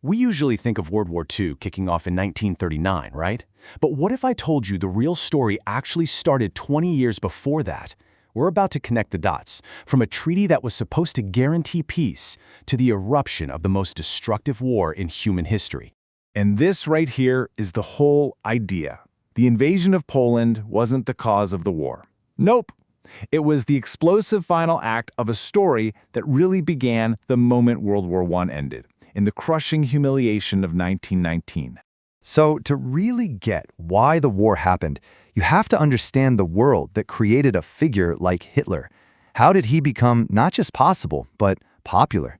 We usually think of World War II kicking off in 1939, right? But what if I told you the real story actually started 20 years before that? We're about to connect the dots, from a treaty that was supposed to guarantee peace to the eruption of the most destructive war in human history. And this right here is the whole idea. The invasion of Poland wasn't the cause of the war. Nope. It was the explosive final act of a story that really began the moment World War I ended, in the crushing humiliation of 1919. So, to really get why the war happened, you have to understand the world that created a figure like Hitler. How did he become not just possible, but popular?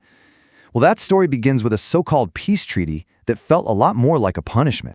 Well, that story begins with a so-called peace treaty that felt a lot more like a punishment.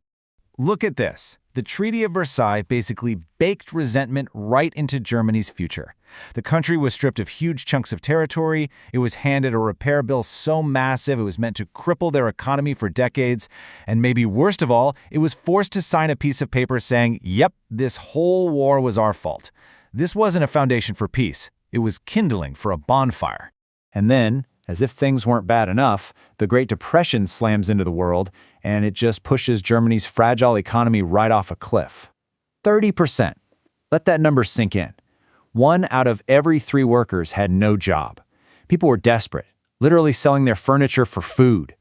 Look at this. The Treaty of Versailles basically baked resentment right into Germany's future. The country was stripped of huge chunks of territory. It was handed a repair bill so massive it was meant to cripple their economy for decades. And maybe worst of all, it was forced to sign a piece of paper saying, yep, this whole war was our fault. This wasn't a foundation for peace. It was kindling for a bonfire. And then, as if things weren't bad enough, the Great Depression slams into the world, and it just pushes Germany's fragile economy right off a cliff. 30%. Let that number sink in. 1 out of every 3 workers had no job. People were desperate, literally selling their furniture for food.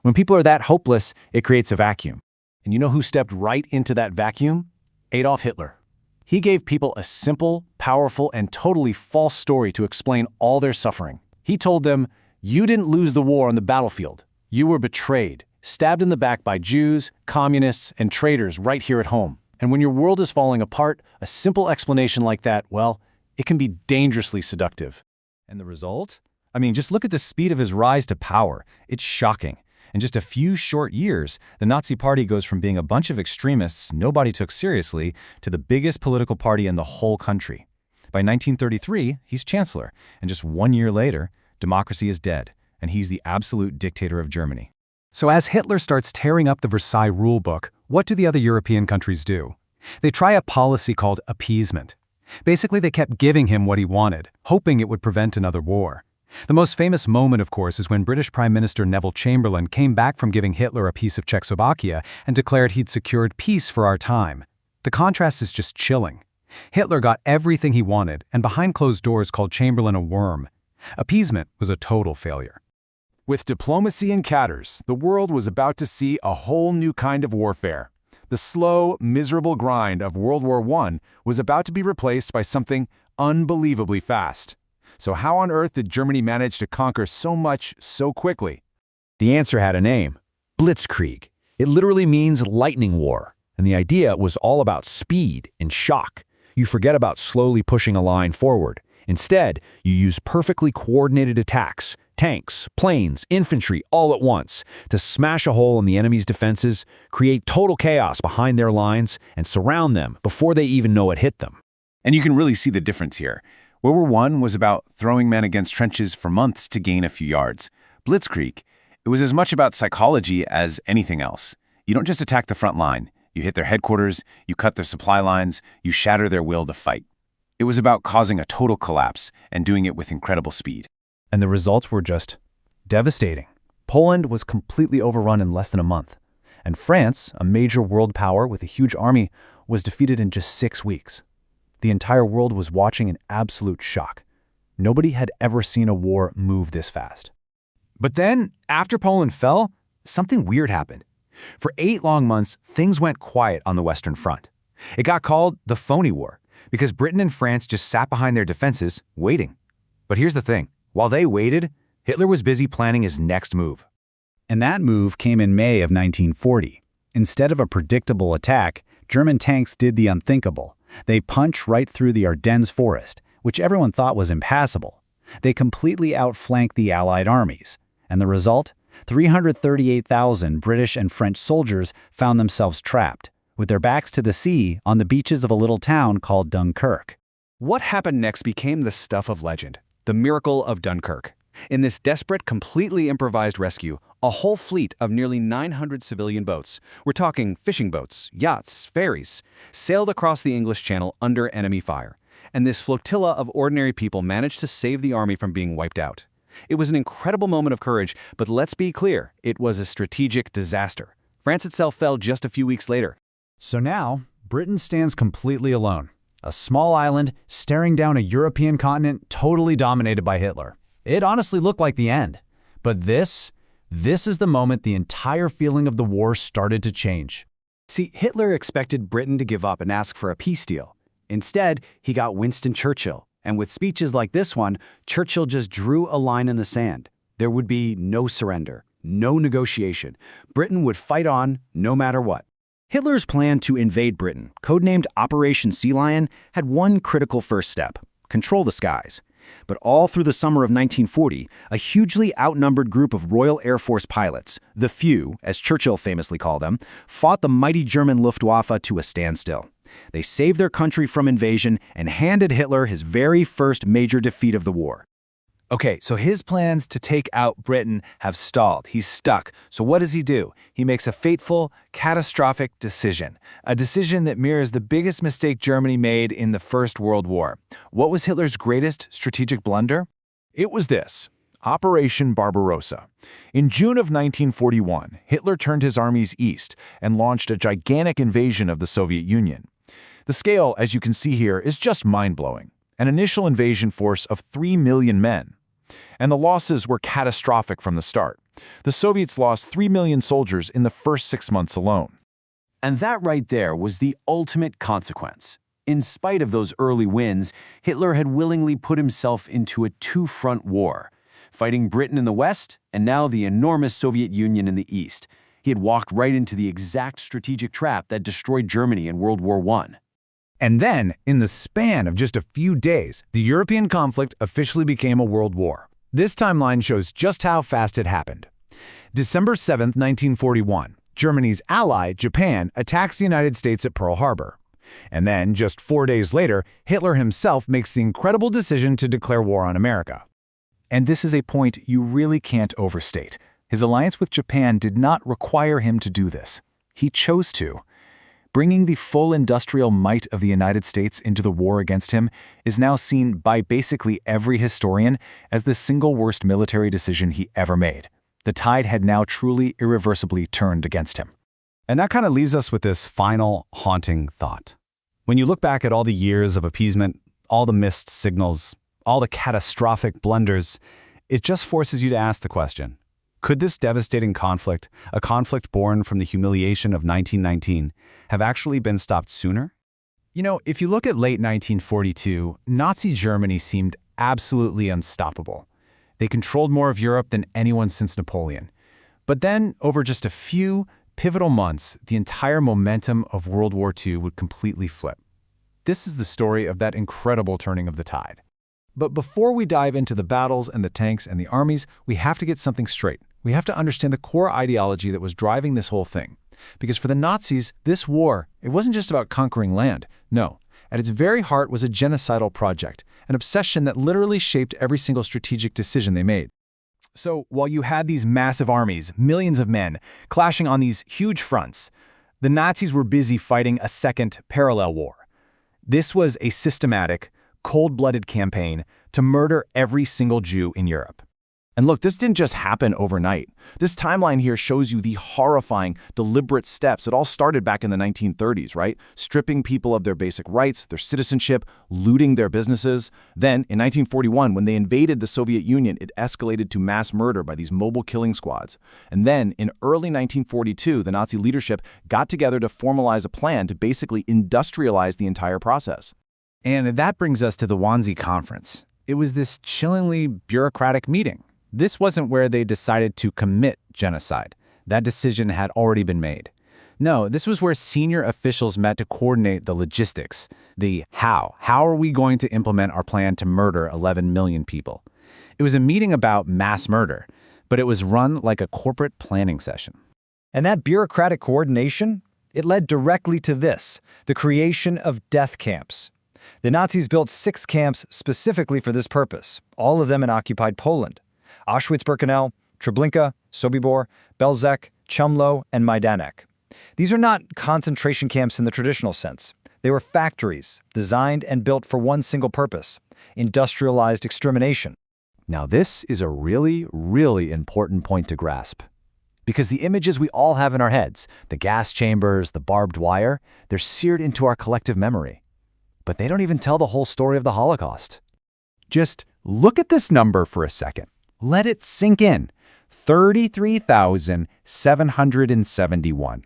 When people are that hopeless, it creates a vacuum. And you know who stepped right into that vacuum? Adolf Hitler. He gave people a simple, powerful, and totally false story to explain all their suffering. He told them, you didn't lose the war on the battlefield. You were betrayed, stabbed in the back by Jews, communists, and traitors right here at home. And when your world is falling apart, a simple explanation like that, well, it can be dangerously seductive. And the result? I mean, just look at the speed of his rise to power. It's shocking. In just a few short years, the Nazi Party goes from being a bunch of extremists nobody took seriously to the biggest political party in the whole country. By 1933, he's chancellor, and just 1 year later, democracy is dead, and he's the absolute dictator of Germany. So as Hitler starts tearing up the Versailles rulebook, what do the other European countries do? They try a policy called appeasement. Basically, they kept giving him what he wanted, hoping it would prevent another war. The most famous moment, of course, is when British Prime Minister Neville Chamberlain came back from giving Hitler a piece of Czechoslovakia and declared he'd secured peace for our time. The contrast is just chilling. Hitler got everything he wanted, and behind closed doors called Chamberlain a worm. Appeasement was a total failure. With diplomacy in tatters, the world was about to see a whole new kind of warfare. The slow, miserable grind of World War I was about to be replaced by something unbelievably fast. So how on earth did Germany manage to conquer so much so quickly? The answer had a name: Blitzkrieg. It literally means lightning war. And the idea was all about speed and shock. You forget about slowly pushing a line forward. Instead, you use perfectly coordinated attacks, tanks, planes, infantry, all at once, to smash a hole in the enemy's defenses, create total chaos behind their lines, and surround them before they even know it hit them. And you can really see the difference here. World War I was about throwing men against trenches for months to gain a few yards. Blitzkrieg, it was as much about psychology as anything else. You don't just attack the front line. You hit their headquarters, you cut their supply lines, you shatter their will to fight. It was about causing a total collapse and doing it with incredible speed. And the results were just devastating. Poland was completely overrun in less than a month. And France, a major world power with a huge army, was defeated in just 6 weeks. The entire world was watching in absolute shock. Nobody had ever seen a war move this fast. But then, after Poland fell, something weird happened. For 8 long months, things went quiet on the Western Front. It got called the Phony War, because Britain and France just sat behind their defenses, waiting. But here's the thing. While they waited, Hitler was busy planning his next move. And that move came in May of 1940. Instead of a predictable attack, German tanks did the unthinkable. They punched right through the Ardennes forest, which everyone thought was impassable. They completely outflanked the Allied armies. And the result? 338,000 British and French soldiers found themselves trapped, with their backs to the sea on the beaches of a little town called Dunkirk. What happened next became the stuff of legend, the miracle of Dunkirk. In this desperate, completely improvised rescue, a whole fleet of nearly 900 civilian boats, we're talking fishing boats, yachts, ferries, sailed across the English Channel under enemy fire. And this flotilla of ordinary people managed to save the army from being wiped out. It was an incredible moment of courage, but let's be clear, it was a strategic disaster. France itself fell just a few weeks later. So now, Britain stands completely alone. A small island staring down a European continent totally dominated by Hitler. It honestly looked like the end. But this is the moment the entire feeling of the war started to change. See, Hitler expected Britain to give up and ask for a peace deal. Instead, he got Winston Churchill. And with speeches like this one, Churchill just drew a line in the sand. There would be no surrender, no negotiation. Britain would fight on no matter what. Hitler's plan to invade Britain, codenamed Operation Sea Lion, had one critical first step: control the skies. But all through the summer of 1940, a hugely outnumbered group of Royal Air Force pilots, the Few, as Churchill famously called them, fought the mighty German Luftwaffe to a standstill. They saved their country from invasion and handed Hitler his very first major defeat of the war. Okay, so his plans to take out Britain have stalled. He's stuck. So what does he do? He makes a fateful, catastrophic decision. A decision that mirrors the biggest mistake Germany made in the First World War. What was Hitler's greatest strategic blunder? It was this: Operation Barbarossa. In June of 1941, Hitler turned his armies east and launched a gigantic invasion of the Soviet Union. The scale, as you can see here, is just mind-blowing. An initial invasion force of 3 million men. And the losses were catastrophic from the start. The Soviets lost 3 million soldiers in the first 6 months alone. And that right there was the ultimate consequence. In spite of those early wins, Hitler had willingly put himself into a two-front war, fighting Britain in the west and now the enormous Soviet Union in the east. He had walked right into the exact strategic trap that destroyed Germany in World War I. And then, in the span of just a few days, the European conflict officially became a world war. This timeline shows just how fast it happened. December 7, 1941, Germany's ally, Japan, attacks the United States at Pearl Harbor. And then, just 4 days later, Hitler himself makes the incredible decision to declare war on America. And this is a point you really can't overstate. His alliance with Japan did not require him to do this. He chose to. Bringing the full industrial might of the United States into the war against him is now seen by basically every historian as the single worst military decision he ever made. The tide had now truly irreversibly turned against him. And that kind of leaves us with this final, haunting thought. When you look back at all the years of appeasement, all the missed signals, all the catastrophic blunders, it just forces you to ask the question, could this devastating conflict, a conflict born from the humiliation of 1919, have actually been stopped sooner? You know, if you look at late 1942, Nazi Germany seemed absolutely unstoppable. They controlled more of Europe than anyone since Napoleon. But then, over just a few pivotal months, the entire momentum of World War II would completely flip. This is the story of that incredible turning of the tide. But before we dive into the battles and the tanks and the armies, we have to get something straight. We have to understand the core ideology that was driving this whole thing. Because for the Nazis, this war, it wasn't just about conquering land. No, at its very heart was a genocidal project, an obsession that literally shaped every single strategic decision they made. So while you had these massive armies, millions of men, clashing on these huge fronts, the Nazis were busy fighting a second parallel war. This was a systematic, cold-blooded campaign to murder every single Jew in Europe. And look, this didn't just happen overnight. This timeline here shows you the horrifying, deliberate steps. It all started back in the 1930s, right? Stripping people of their basic rights, their citizenship, looting their businesses. Then, in 1941, when they invaded the Soviet Union, it escalated to mass murder by these mobile killing squads. And then, in early 1942, the Nazi leadership got together to formalize a plan to basically industrialize the entire process. And that brings us to the Wannsee Conference. It was this chillingly bureaucratic meeting. This wasn't where they decided to commit genocide. That decision had already been made. No, this was where senior officials met to coordinate the logistics, the how. How are we going to implement our plan to murder 11 million people? It was a meeting about mass murder, but it was run like a corporate planning session. And that bureaucratic coordination, it led directly to this, the creation of death camps. The Nazis built 6 camps specifically for this purpose, all of them in occupied Poland. Auschwitz-Birkenau, Treblinka, Sobibor, Belzec, Chumlo, and Majdanek. These are not concentration camps in the traditional sense. They were factories, designed and built for one single purpose: industrialized extermination. Now this is a really, really important point to grasp. Because the images we all have in our heads, the gas chambers, the barbed wire, they're seared into our collective memory. But they don't even tell the whole story of the Holocaust. Just look at this number for a second. Let it sink in. 33,771.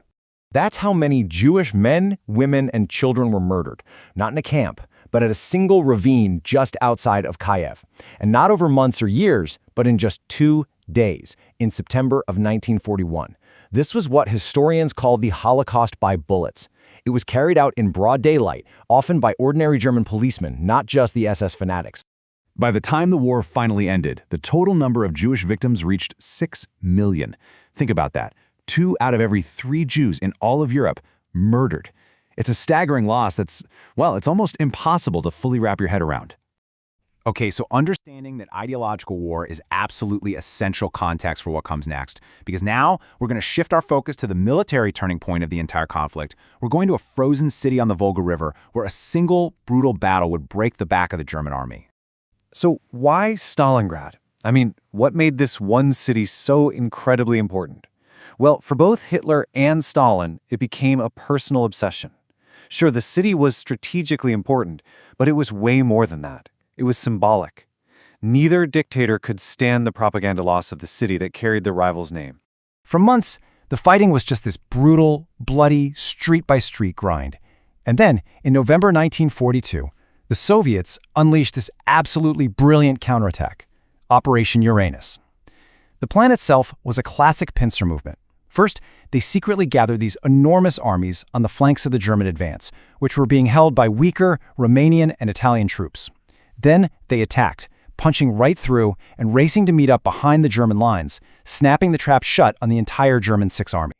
That's how many Jewish men, women, and children were murdered. Not in a camp, but at a single ravine just outside of Kiev. And not over months or years, but in just 2 days, in September of 1941. This was what historians call the Holocaust by bullets. It was carried out in broad daylight, often by ordinary German policemen, not just the SS fanatics. By the time the war finally ended, the total number of Jewish victims reached 6 million. Think about that. 2 out of every 3 Jews in all of Europe murdered. It's a staggering loss that's, well, it's almost impossible to fully wrap your head around. Okay, so understanding that ideological war is absolutely essential context for what comes next, because now we're going to shift our focus to the military turning point of the entire conflict. We're going to a frozen city on the Volga River where a single brutal battle would break the back of the German army. So why Stalingrad? I mean, what made this one city so incredibly important? Well, for both Hitler and Stalin, it became a personal obsession. Sure, the city was strategically important, but it was way more than that. It was symbolic. Neither dictator could stand the propaganda loss of the city that carried the rival's name. For months, the fighting was just this brutal, bloody, street-by-street grind. And then, in November 1942, the Soviets unleashed this absolutely brilliant counterattack, Operation Uranus. The plan itself was a classic pincer movement. First, they secretly gathered these enormous armies on the flanks of the German advance, which were being held by weaker Romanian and Italian troops. Then they attacked, punching right through and racing to meet up behind the German lines, snapping the trap shut on the entire German Sixth Army.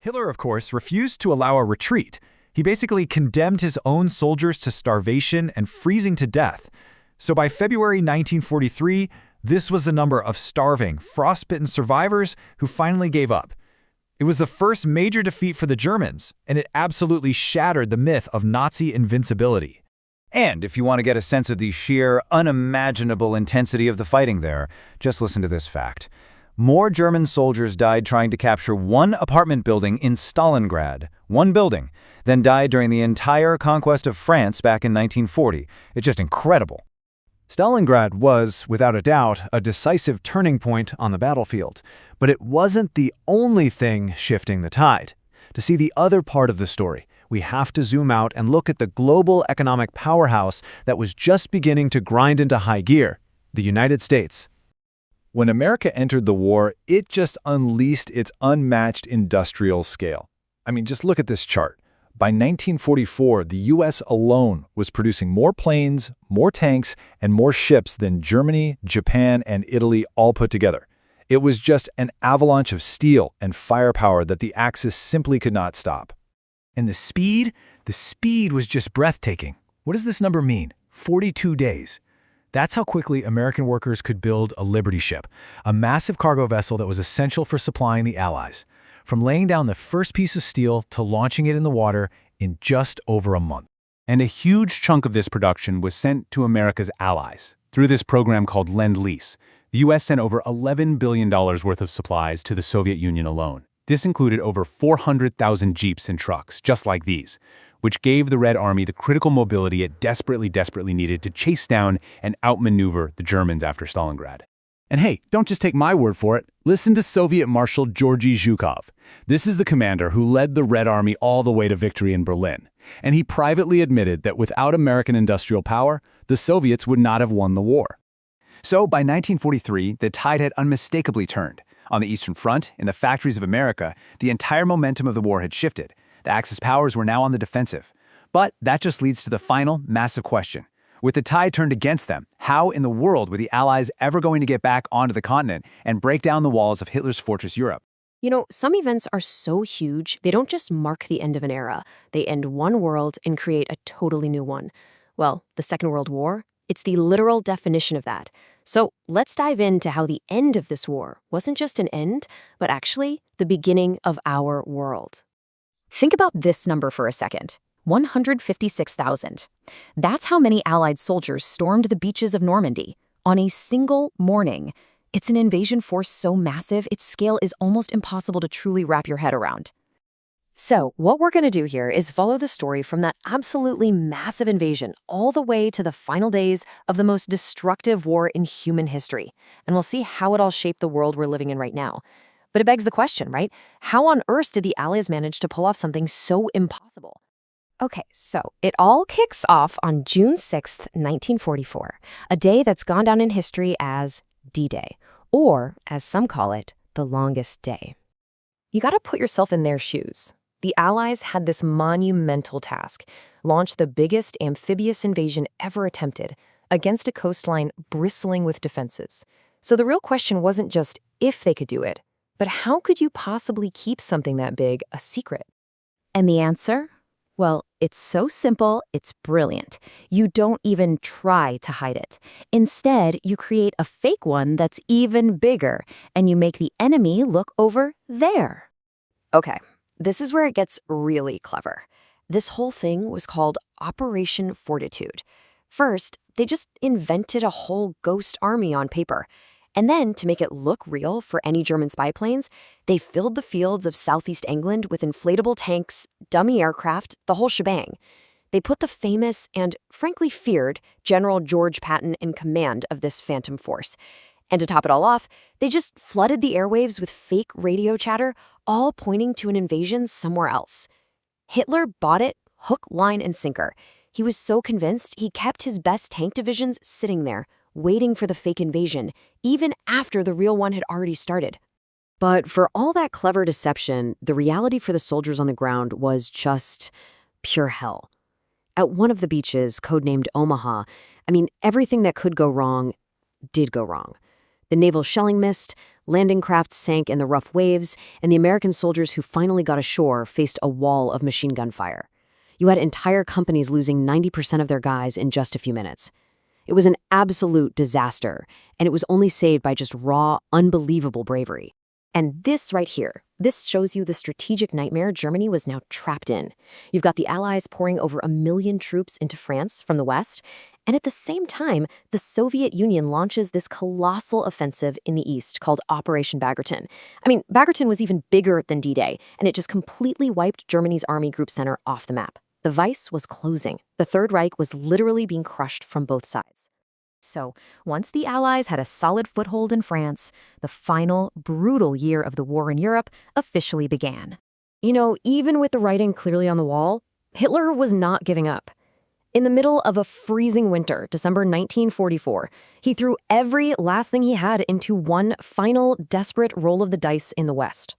Hitler, of course, refused to allow a retreat. He basically condemned his own soldiers to starvation and freezing to death. So by February 1943, this was the number of starving, frostbitten survivors who finally gave up. It was the first major defeat for the Germans, and it absolutely shattered the myth of Nazi invincibility. And if you want to get a sense of the sheer, unimaginable intensity of the fighting there, just listen to this fact. More German soldiers died trying to capture one apartment building in Stalingrad, one building, than died during the entire conquest of France back in 1940. It's just incredible. Stalingrad was, without a doubt, a decisive turning point on the battlefield, but it wasn't the only thing shifting the tide. To see the other part of the story, we have to zoom out and look at the global economic powerhouse that was just beginning to grind into high gear, the United States. When America entered the war, it just unleashed its unmatched industrial scale. I mean, just look at this chart. By 1944, the U.S. alone was producing more planes, more tanks, and more ships than Germany, Japan, and Italy all put together. It was just an avalanche of steel and firepower that the Axis simply could not stop. And the speed was just breathtaking. What does this number mean? 42 days. That's how quickly American workers could build a Liberty ship, a massive cargo vessel that was essential for supplying the Allies. From laying down the first piece of steel to launching it in the water in just over a month. And a huge chunk of this production was sent to America's allies. Through this program called Lend-Lease, the U.S. sent over $11 billion worth of supplies to the Soviet Union alone. This included over 400,000 jeeps and trucks, just like these, which gave the Red Army the critical mobility it desperately needed to chase down and outmaneuver the Germans after Stalingrad. And hey, don't just take my word for it. Listen to Soviet Marshal Georgy Zhukov. This is the commander who led the Red Army all the way to victory in Berlin. And he privately admitted that without American industrial power, the Soviets would not have won the war. So by 1943, the tide had unmistakably turned. On the Eastern Front, in the factories of America, the entire momentum of the war had shifted. The Axis powers were now on the defensive. But that just leads to the final, massive question. With the tide turned against them, how in the world were the Allies ever going to get back onto the continent and break down the walls of Hitler's fortress Europe? You know, some events are so huge, they don't just mark the end of an era. They end one world and create a totally new one. Well, the Second World War, it's the literal definition of that. So let's dive into how the end of this war wasn't just an end, but actually the beginning of our world. Think about this number for a second. 156,000. That's how many Allied soldiers stormed the beaches of Normandy. on a single morning. It's an invasion force so massive, its scale is almost impossible to truly wrap your head around. So, what we're going to do here is follow the story from that absolutely massive invasion all the way to the final days of the most destructive war in human history. And we'll see how it all shaped the world we're living in right now. But it begs the question, right? How on earth did the Allies manage to pull off something so impossible? Okay, so it all kicks off on June 6th, 1944, a day that's gone down in history as D-Day, or, as some call it, the longest day. You gotta put yourself in their shoes. The Allies had this monumental task, launch the biggest amphibious invasion ever attempted against a coastline bristling with defenses. So the real question wasn't just if they could do it, but how could you possibly keep something that big a secret? And the answer? Well, it's so simple, it's brilliant. You don't even try to hide it. Instead, you create a fake one that's even bigger, and you make the enemy look over there. Okay, this is where it gets really clever. This whole thing was called Operation Fortitude. First, they just invented a whole ghost army on paper. And then, to make it look real for any German spy planes, they filled the fields of southeast England with inflatable tanks, dummy aircraft, the whole shebang. They put the famous and, frankly, feared General George Patton in command of this phantom force. And to top it all off, they just flooded the airwaves with fake radio chatter, all pointing to an invasion somewhere else. Hitler bought it, hook, line, and sinker. He was so convinced he kept his best tank divisions sitting there, waiting for the fake invasion, even after the real one had already started. But for all that clever deception, the reality for the soldiers on the ground was just pure hell. At one of the beaches, codenamed Omaha, everything that could go wrong did go wrong. The naval shelling missed, landing craft sank in the rough waves, and the American soldiers who finally got ashore faced a wall of machine gun fire. You had entire companies losing 90% of their guys in just a few minutes. It was an absolute disaster, and it was only saved by just raw, unbelievable bravery. And this right here, this shows you the strategic nightmare Germany was now trapped in. You've got the Allies pouring over 1 million troops into France from the west, and at the same time, the Soviet Union launches this colossal offensive in the east called Operation Bagratan. Bagratan was even bigger than D-Day, and it just completely wiped Germany's Army Group Center off the map. The vice was closing. The Third Reich was literally being crushed from both sides. So, once the Allies had a solid foothold in France, the final, brutal year of the war in Europe officially began. Even with the writing clearly on the wall, Hitler was not giving up. In the middle of a freezing winter, December 1944, he threw every last thing he had into one final, desperate roll of the dice in the West.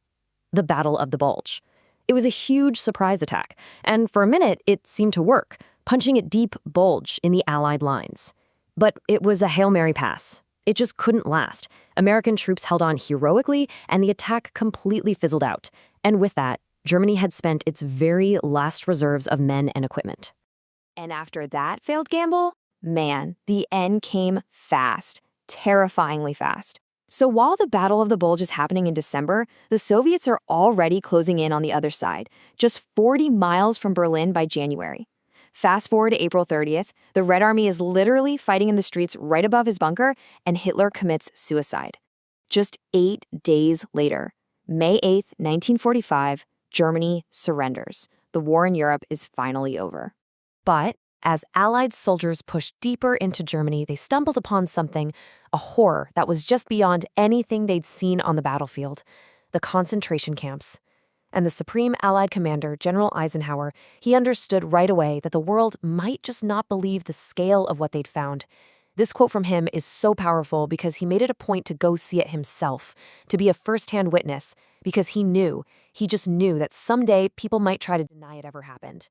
The Battle of the Bulge. It was a huge surprise attack, and for a minute, it seemed to work, punching a deep bulge in the Allied lines. But it was a Hail Mary pass. It just couldn't last. American troops held on heroically, and the attack completely fizzled out. And with that, Germany had spent its very last reserves of men and equipment. And after that failed gamble, man, the end came fast, terrifyingly fast. So while the Battle of the Bulge is happening in December, the Soviets are already closing in on the other side, just 40 miles from Berlin by January. Fast forward to April 30th, the Red Army is literally fighting in the streets right above his bunker, and Hitler commits suicide. Just 8 days later, May 8th, 1945, Germany surrenders. The war in Europe is finally over. But as Allied soldiers pushed deeper into Germany, they stumbled upon something, a horror that was just beyond anything they'd seen on the battlefield: the concentration camps. And the Supreme Allied Commander, General Eisenhower, he understood right away that the world might just not believe the scale of what they'd found. This quote from him is so powerful because he made it a point to go see it himself, to be a first-hand witness, because he just knew that someday people might try to deny it ever happened.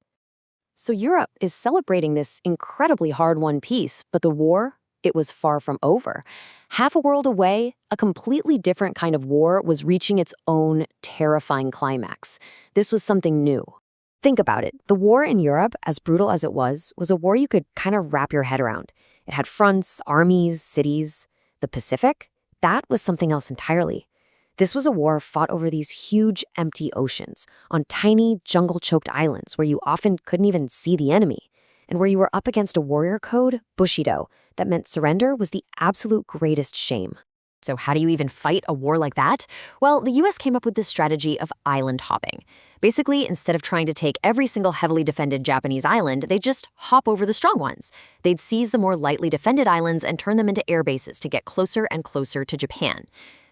So Europe is celebrating this incredibly hard-won peace, but the war, it was far from over. Half a world away, a completely different kind of war was reaching its own terrifying climax. This was something new. Think about it. The war in Europe, as brutal as it was a war you could kind of wrap your head around. It had fronts, armies, cities. The Pacific? That was something else entirely. This was a war fought over these huge, empty oceans, on tiny, jungle-choked islands where you often couldn't even see the enemy. and where you were up against a warrior code, Bushido, that meant surrender was the absolute greatest shame. So how do you even fight a war like that? Well, the US came up with this strategy of island hopping. Basically, instead of trying to take every single heavily defended Japanese island, they'd just hop over the strong ones. They'd seize the more lightly defended islands and turn them into air bases to get closer and closer to Japan.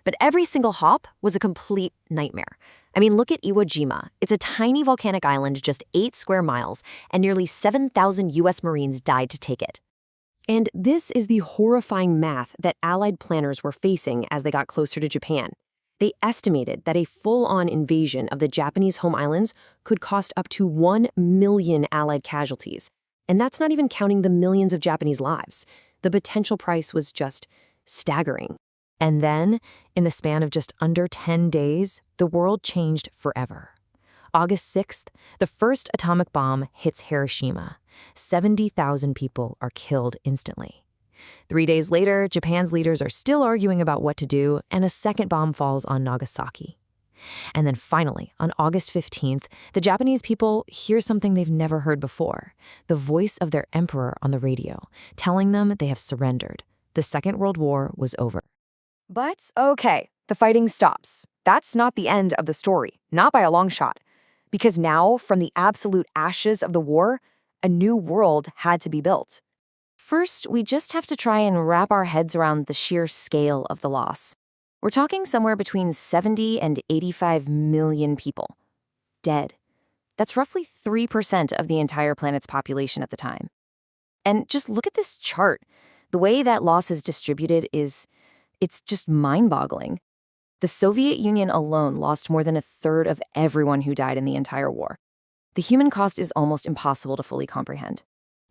But every single hop was a complete nightmare. I mean, look at Iwo Jima. It's a tiny volcanic island, just 8 square miles, and nearly 7,000 US Marines died to take it. And this is the horrifying math that Allied planners were facing as they got closer to Japan. They estimated that a full-on invasion of the Japanese home islands could cost up to 1 million Allied casualties. And that's not even counting the millions of Japanese lives. The potential price was just staggering. And then, in the span of just under 10 days, the world changed forever. August 6th, the first atomic bomb hits Hiroshima. 70,000 people are killed instantly. 3 days later, Japan's leaders are still arguing about what to do, and a second bomb falls on Nagasaki. And then finally, on August 15th, the Japanese people hear something they've never heard before, the voice of their emperor on the radio, telling them they have surrendered. The Second World War was over. But, okay, the fighting stops. That's not the end of the story, not by a long shot. Because now, from the absolute ashes of the war, a new world had to be built. First, we just have to try and wrap our heads around the sheer scale of the loss. We're talking somewhere between 70 and 85 million people. Dead. That's roughly 3% of the entire planet's population at the time. And just look at this chart. The way that loss is distributed it's just mind-boggling. The Soviet Union alone lost more than a third of everyone who died in the entire war. The human cost is almost impossible to fully comprehend.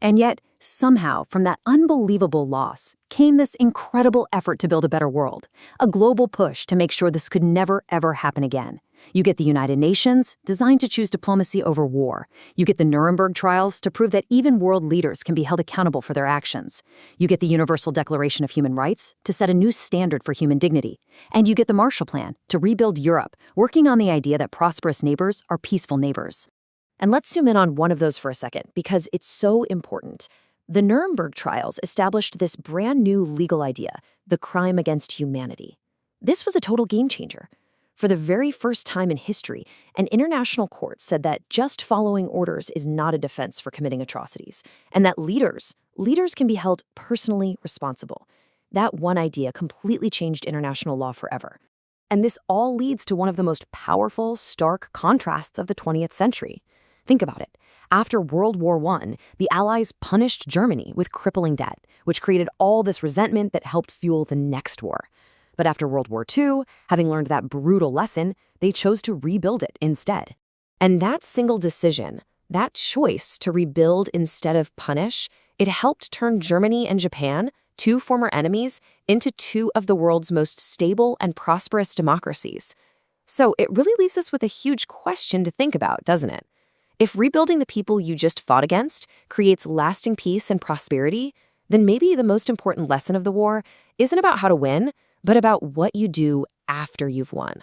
And yet, somehow, from that unbelievable loss, came this incredible effort to build a better world, a global push to make sure this could never, ever happen again. You get the United Nations, designed to choose diplomacy over war. You get the Nuremberg trials to prove that even world leaders can be held accountable for their actions. You get the Universal Declaration of Human Rights to set a new standard for human dignity. And you get the Marshall Plan to rebuild Europe, working on the idea that prosperous neighbors are peaceful neighbors. And let's zoom in on one of those for a second, because it's so important. The Nuremberg trials established this brand new legal idea, the crime against humanity. This was a total game changer. For the very first time in history, an international court said that just following orders is not a defense for committing atrocities, and that leaders can be held personally responsible. That one idea completely changed international law forever. And this all leads to one of the most powerful, stark contrasts of the 20th century. Think about it. After World War I, the Allies punished Germany with crippling debt, which created all this resentment that helped fuel the next war. But after World War II, having learned that brutal lesson, they chose to rebuild it instead. And that single decision, that choice to rebuild instead of punish, it helped turn Germany and Japan, two former enemies, into two of the world's most stable and prosperous democracies. So it really leaves us with a huge question to think about, doesn't it? If rebuilding the people you just fought against creates lasting peace and prosperity, then maybe the most important lesson of the war isn't about how to win, but about what you do after you've won.